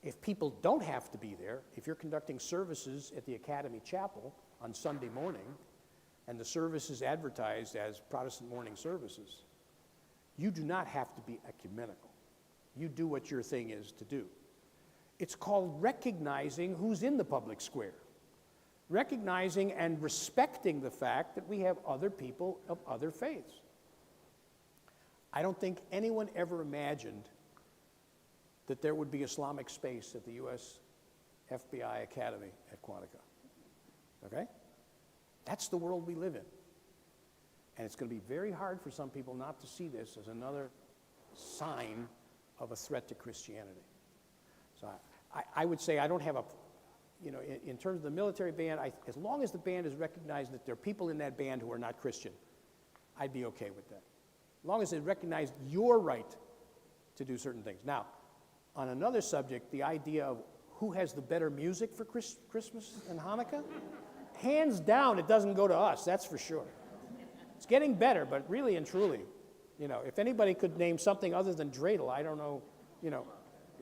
If people don't have to be there, if you're conducting services at the Academy Chapel on Sunday morning, and the service is advertised as Protestant morning services, you do not have to be ecumenical. You do what your thing is to do. It's called recognizing who's in the public square. Recognizing and respecting the fact that we have other people of other faiths. I don't think anyone ever imagined that there would be Islamic space at the U.S. FBI Academy at Quantico. Okay? That's the world we live in. And it's going to be very hard for some people not to see this as another sign of a threat to Christianity. So I would say I don't have a, in terms of the military band, as long as the band is recognized that there are people in that band who are not Christian, I'd be okay with that. As long as they recognize your right to do certain things. Now, on another subject, the idea of who has the better music for Christmas and Hanukkah, hands down, it doesn't go to us, that's for sure. It's getting better, but really and truly, if anybody could name something other than dreidel, I don't know,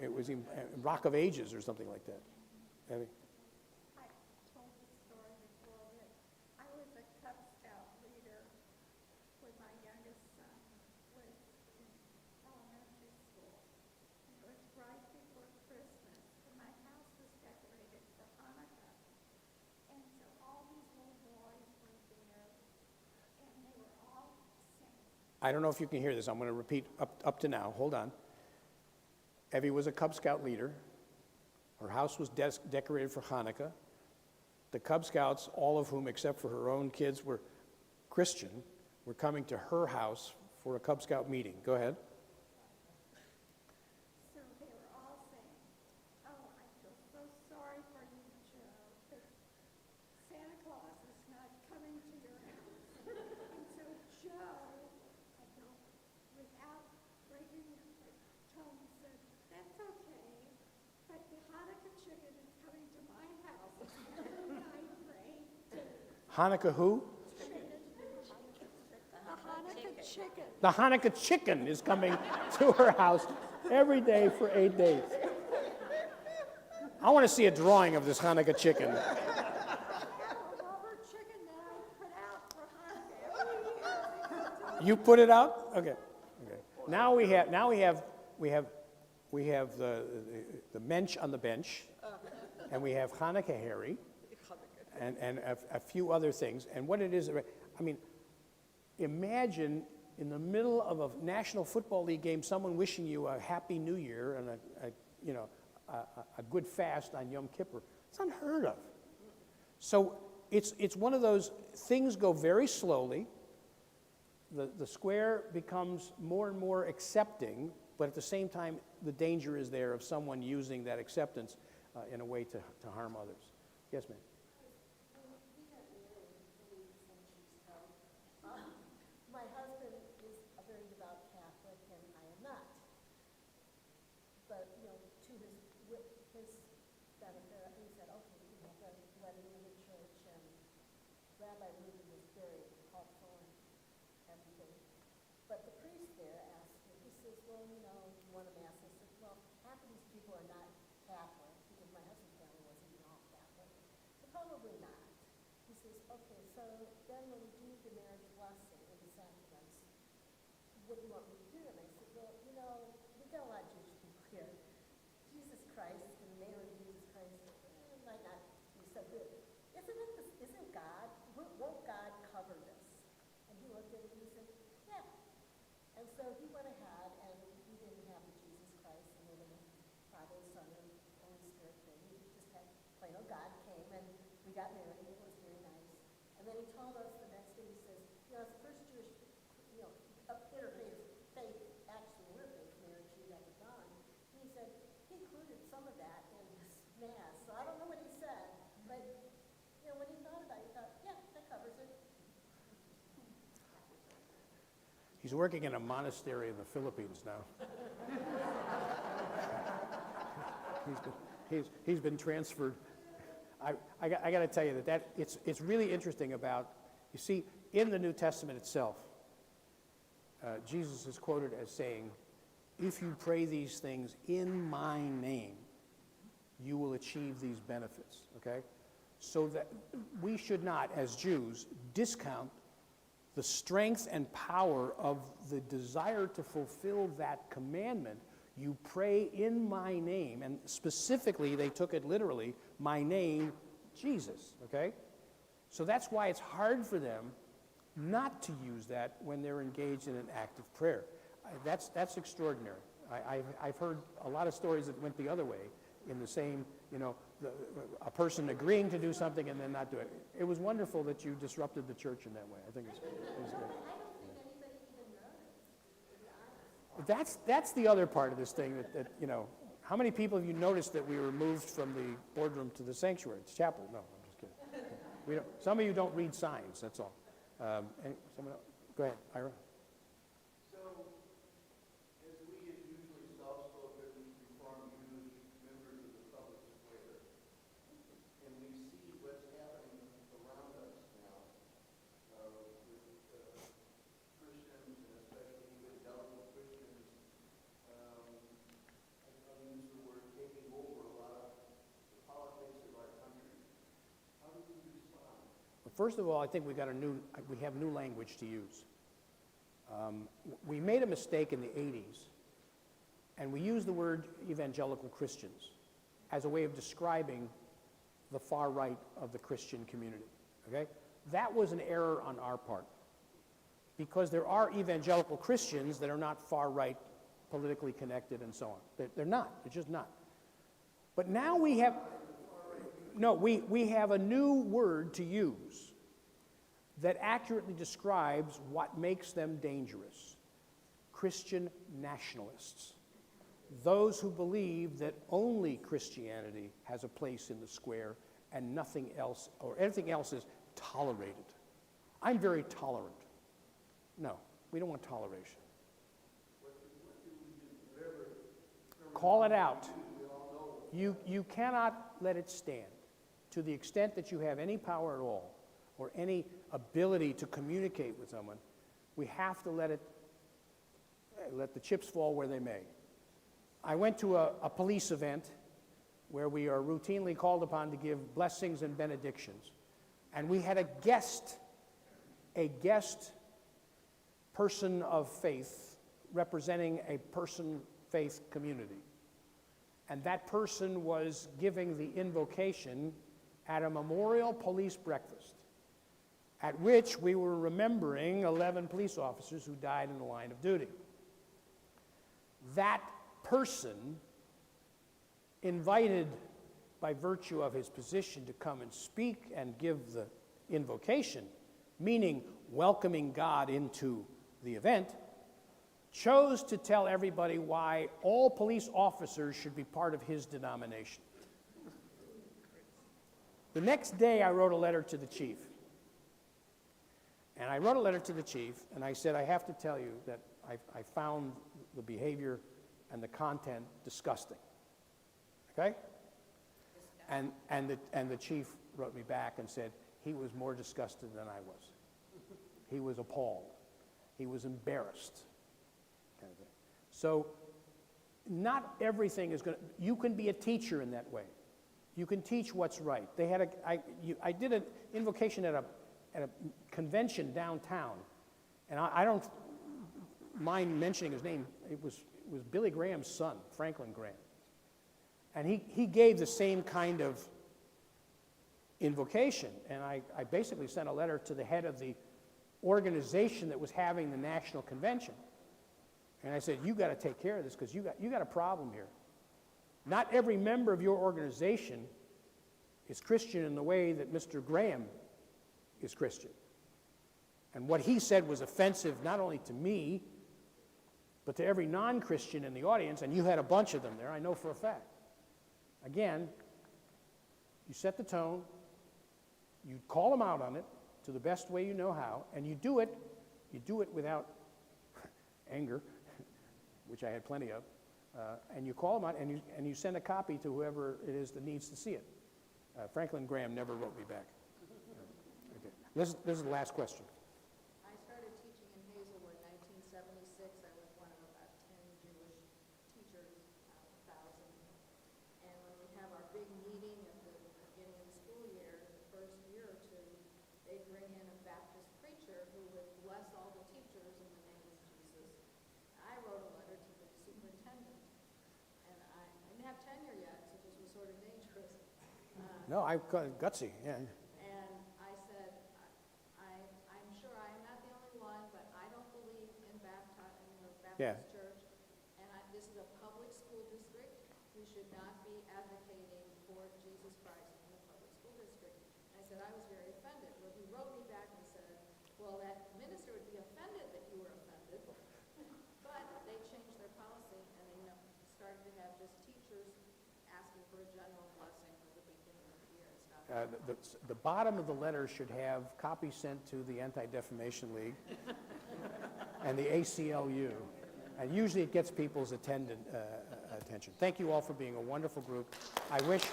it was in Rock of Ages or something like that. Abby? I told the story before that I was a Cub Scout leader when my youngest son was in elementary school. It was right before Christmas, and my house was decorated for Hanukkah. And so all these little boys were there, and they were all singing. I don't know if you can hear this. I'm going to repeat up to now. Hold on. Evie was a Cub Scout leader. Her house was decorated for Hanukkah. The Cub Scouts, all of whom except for her own kids were Christian, were coming to her house for a Cub Scout meeting. Go ahead. So they were all saying, oh, I feel so sorry for you, Joe, that Santa Claus is not coming to your house. And so Joe, without breaking her tone, said, that's okay, but the Hanukkah chicken is coming to my house every night for 8 days. Hanukkah who? The Hanukkah chicken. The Hanukkah chicken is coming to her house every day for 8 days. I want to see a drawing of this Hanukkah chicken. I have a rubber chicken that I put out for Hanukkah every year. You put it out? Okay. Now we have the mensch on the bench, and we have Hanukkah Harry, and a few other things. And what it is, I mean, imagine in the middle of a National Football League game, someone wishing you a Happy New Year and a good fast on Yom Kippur. It's unheard of. So it's one of those things go very slowly. The square becomes more and more accepting, but at the same time, the danger is there of someone using that acceptance in a way to harm others. Yes, ma'am. We got married 3 centuries ago. My husband is a very devout Catholic, and I am not. But, to his benefit, he said, okay, we can have the wedding in the church, and Rabbi Rubin was very helpful and everything. But the priest there asked me, he says, well, you want a mass? I said, well, half of these people are not Catholic, because my husband's family wasn't even all Catholic. okay, so then when we do the marriage blessing and the sacraments, what do you want me to do? And I said, well, you know, we got a lot of Jewish people here. Jesus Christ and the name of Jesus Christ might not be so good. Isn't God, won't God cover this? And he looked at it and he said, yeah. And so he went ahead and we didn't have the Jesus Christ and then the Father, Son, and Holy Spirit thing. We just had plain old God came and we got married. It was very nice. And then he told us the next day, he says, you know, it's the first Jewish, you know, interfaith faith, actually interfaith marriage he'd ever done. And he said, he included some of that in his mass. So I don't know what he said, but, you know, when he thought about it, he thought, yeah, that covers it. He's working in a monastery in the Philippines now. He's been transferred. I got to tell you that it's really interesting about, you see, in the New Testament itself, Jesus is quoted as saying, if you pray these things in my name, you will achieve these benefits, okay? So that we should not, as Jews, discount the strength and power of the desire to fulfill that commandment. You pray in my name, and specifically, they took it literally, my name, Jesus, okay? So that's why it's hard for them not to use that when they're engaged in an act of prayer. That's extraordinary. I've heard a lot of stories that went the other way in the same, you know, a person agreeing to do something and then not do it. It was wonderful that you disrupted the church in that way. I think it was good. I don't think anybody even noticed, to be honest. That's the other part of this thing that, you know, how many people have you noticed that we were moved from the boardroom to the sanctuary? It's chapel. No, I'm just kidding. Some of you don't read signs, that's all. Someone else? Go ahead, Ira. So, as we usually soft-spoken, Reformed Jews, members of the public square, and we see what's happening around us now with Christians, and especially evangelical Christians, I'll use the word taking over a lot of the politics of our country. How do we respond? First of all, I think we have new language to use. We made a mistake in the 80s, and we used the word evangelical Christians as a way of describing the far right of the Christian community, okay? That was an error on our part, because there are evangelical Christians that are not far right, politically connected, and so on. They're not. They're just not. But now we have... No, we have a new word to use that accurately describes what makes them dangerous. Christian nationalists. Those who believe that only Christianity has a place in the square and nothing else, or anything else is tolerated. I'm very tolerant. No, we don't want toleration. Call it out. You cannot let it stand. To the extent that you have any power at all, or any ability to communicate with someone, we have to let the chips fall where they may. I went to a police event where we are routinely called upon to give blessings and benedictions. And we had a guest person of faith representing a faith community. And that person was giving the invocation at a memorial police breakfast, at which we were remembering 11 police officers who died in the line of duty. That person, invited by virtue of his position to come and speak and give the invocation, meaning welcoming God into the event, chose to tell everybody why all police officers should be part of his denomination. The next day, I wrote a letter to the chief. And I wrote a letter to the chief, and I said, I have to tell you that I found the behavior and the content disgusting. Okay? And the chief wrote me back and said he was more disgusted than I was. He was appalled. He was embarrassed. Kind of thing. So not everything is going to... You can be a teacher in that way. You can teach what's right. They had I did an invocation at a convention downtown, and I don't mind mentioning his name. It was Billy Graham's son, Franklin Graham. And he gave the same kind of invocation, and I basically sent a letter to the head of the organization that was having the national convention. And I said, you got to take care of this because you got a problem here. Not every member of your organization is Christian in the way that Mr. Graham is Christian. And what he said was offensive not only to me, but to every non-Christian in the audience, and you had a bunch of them there, I know for a fact. Again, you set the tone, you call them out on it to the best way you know how, and you do it without anger, which I had plenty of, and you call them out, and you send a copy to whoever it is that needs to see it. Franklin Graham never wrote me back. Okay. This is the last question. I started teaching in Hazelwood in 1976. I was one of about 10 Jewish teachers out of 1,000. And when we have our big meeting at the beginning of the school year, the first year or two, they bring in a Baptist preacher who would bless all the teachers in the name of Jesus. I wrote a letter to the superintendent, and I didn't have tenure yet, so this was sort of dangerous. No, I'm gutsy, yeah. And I said, I'm sure I am not the only one, but I don't believe in Baptist Yeah. church. And this is a public school district. We should not be advocating for Jesus Christ in the public school district. And I said, I was very offended. Well, he wrote me back and said, well, that minister would be offended that you were offended. But they changed their policy, and they started to have just teachers asking for a general blessing for the beginning of the year and stuff. The bottom of the letter should have copies sent to the Anti-Defamation League and the ACLU. And usually it gets people's attention. Thank you all for being a wonderful group. I wish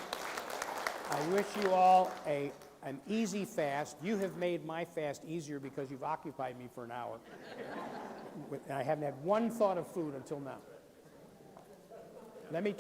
you all an easy fast. You have made my fast easier because you've occupied me for an hour. And I haven't had one thought of food until now. Let me